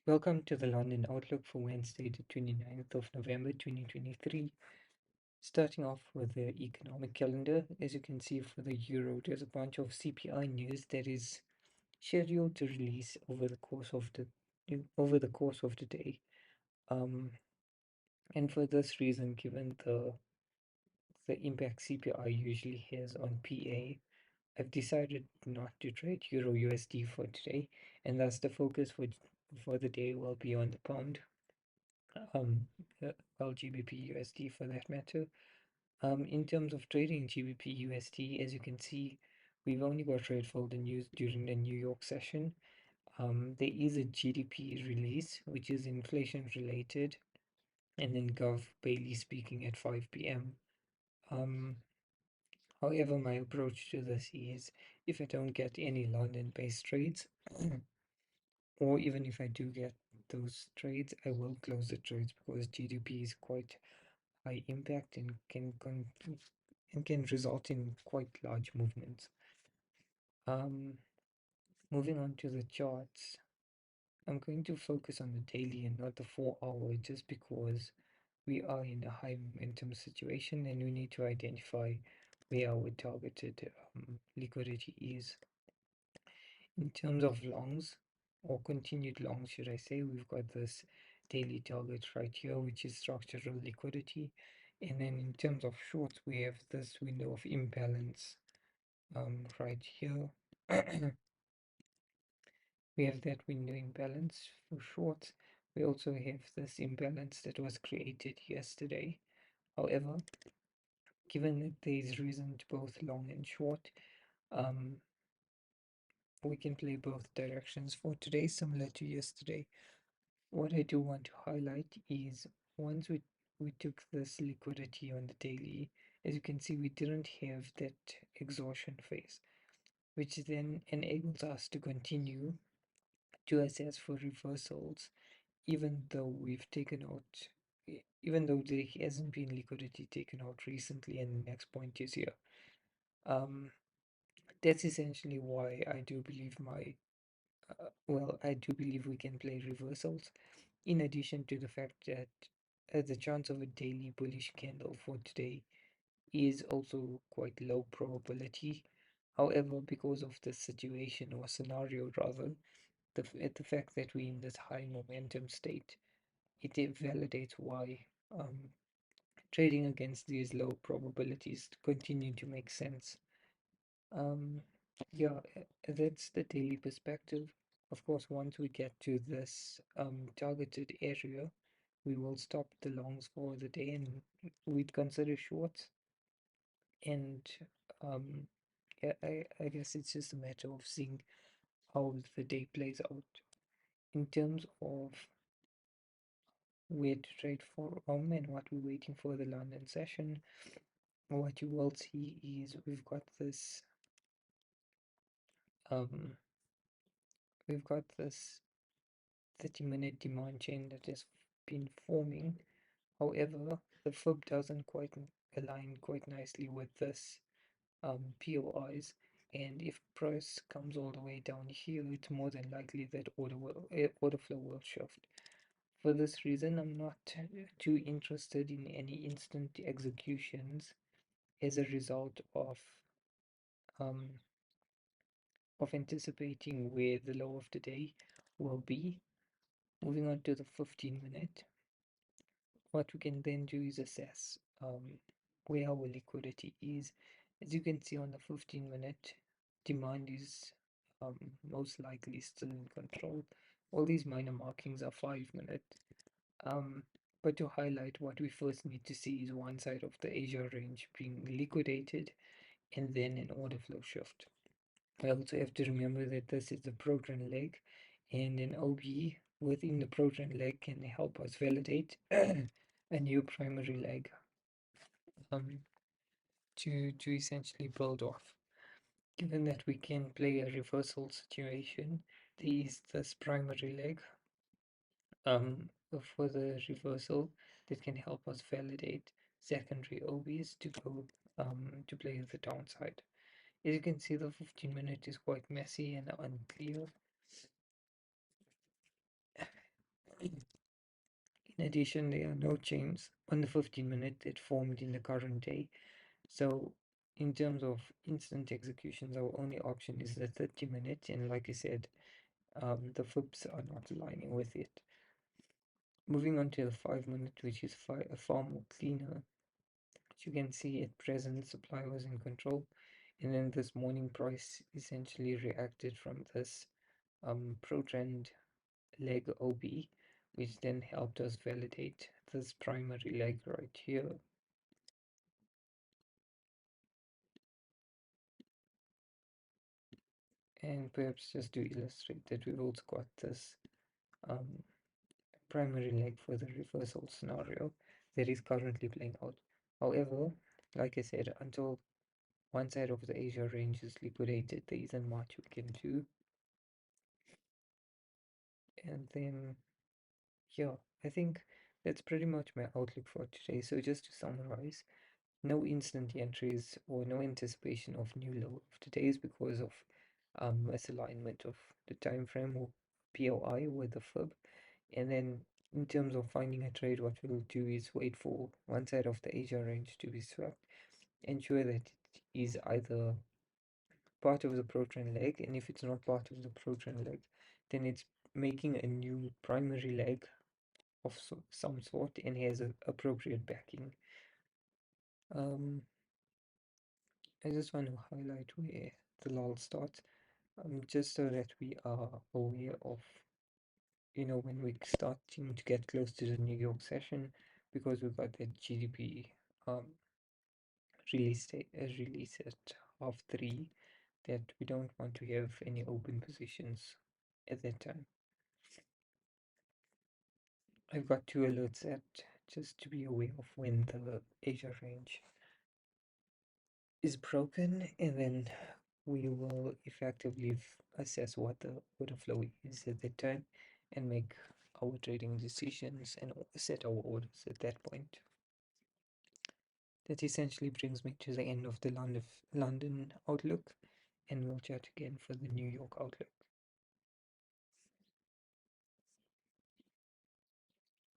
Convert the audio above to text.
Welcome to the London Outlook for Wednesday, the 29th of November 2023. Starting off with the economic calendar, as you can see for the euro, there's a bunch of CPI news that is scheduled to release over the course of the day. Um, and for this reason, given the impact CPI usually has on PA, I've decided not to trade Euro USD for today, and thus the focus for the day will be on the pound. um, GBP USD for that matter. In terms of trading GBP USD, as you can see, we've only got the news during the New York session. There is a GDP release, which is inflation related, and then Gov Bailey speaking at 5 p.m. Um, However, my approach to this is if I don't get any London-based trades, or even if I do get those trades, I will close the trades because GDP is quite high impact and can result in quite large movements. Um, Moving on to the charts, I'm going to focus on the daily and not the 4 hour just because we are in a high momentum situation and we need to identify where our targeted liquidity is. In terms of longs or continued longs, should I say, we've got this daily target right here, which is structural liquidity. And then in terms of shorts, we have this window of imbalance right here. We have that window imbalance for shorts. We also have this imbalance that was created yesterday. However, given that there is reason to both long and short, um, we can play both directions for today, similar to yesterday. What I do want to highlight is once we took this liquidity on the daily, as you can see, we didn't have that exhaustion phase, which then enables us to continue to assess for reversals, even though even though there hasn't been liquidity taken out recently, and the next point is here. Um, that's essentially why I do believe I do believe we can play reversals. In addition to the fact that the chance of a daily bullish candle for today is also quite low probability. However, because of the situation or scenario rather, the fact that we're in this high momentum state, it validates why um, trading against these low probabilities continue to make sense. Um, yeah, that's the daily perspective. Of course, once we get to this targeted area, we will stop the longs for the day and we'd consider shorts. And um, yeah, I guess it's just a matter of seeing how the day plays out. In terms of where to trade and what we're waiting for the London session, what you will see is um we've got this 30-minute demand chain that has been forming. However, the fib doesn't quite align quite nicely with this POIs, and if price comes all the way down here, it's more than likely that order flow will shift. For this reason, I'm not too interested in any instant executions as a result um, of anticipating where the low of the day will be. Moving on to the 15-minute, what we can then do is assess where our liquidity is. As you can see on the 15-minute, demand is most likely still in control. All these minor markings are 5-minute. Um, but to highlight, what we first need to see is one side of the Asia range being liquidated and then an order flow shift. I also have to remember that this is the program leg, and an OB within the program leg can help us validate a new primary leg um, to essentially build off. Given that we can play a reversal situation, there is this primary leg for the reversal that can help us validate secondary OBs to go to play the downside. As you can see, the 15-minute is quite messy and unclear. In addition, there are no chains on the 15-minute that formed in the current day. So in terms of instant executions, our only option is the 30-minute, and like I said, the fibs are not aligning with it. Moving on to the 5-minute, which is far more cleaner. As you can see, at present, supply was in control, and then this morning price essentially reacted from this pro-trend leg OB, which then helped us validate this primary leg right here. And perhaps just to illustrate that we've also got this um, primary leg for the reversal scenario that is currently playing out. However, like I said, until one side of the Asia range is liquidated, there isn't much we can do. And then, yeah, I think that's pretty much my outlook for today. So just to summarize, no instant entries or no anticipation of new low of today's because of misalignment of the time frame or POI with the fib. And then in terms of finding a trade, what we'll do is wait for one side of the Asia range to be swept, ensure that it is either part of the pro-trend leg, and if it's not part of the pro-trend leg, then it's making a new primary leg of some sort and has a appropriate backing. I just want to highlight where the lull starts, just so that we are aware of, when we're starting to get close to the New York session, because we've got that GDP um, release at half 3, that we don't want to have any open positions at that time. I've got 2 alerts set just to be aware of when the Asia range is broken, and then we will effectively assess what the order flow is at that time and make our trading decisions and set our orders at that point. That essentially brings me to the end of the London outlook, and we'll chat again for the New York outlook.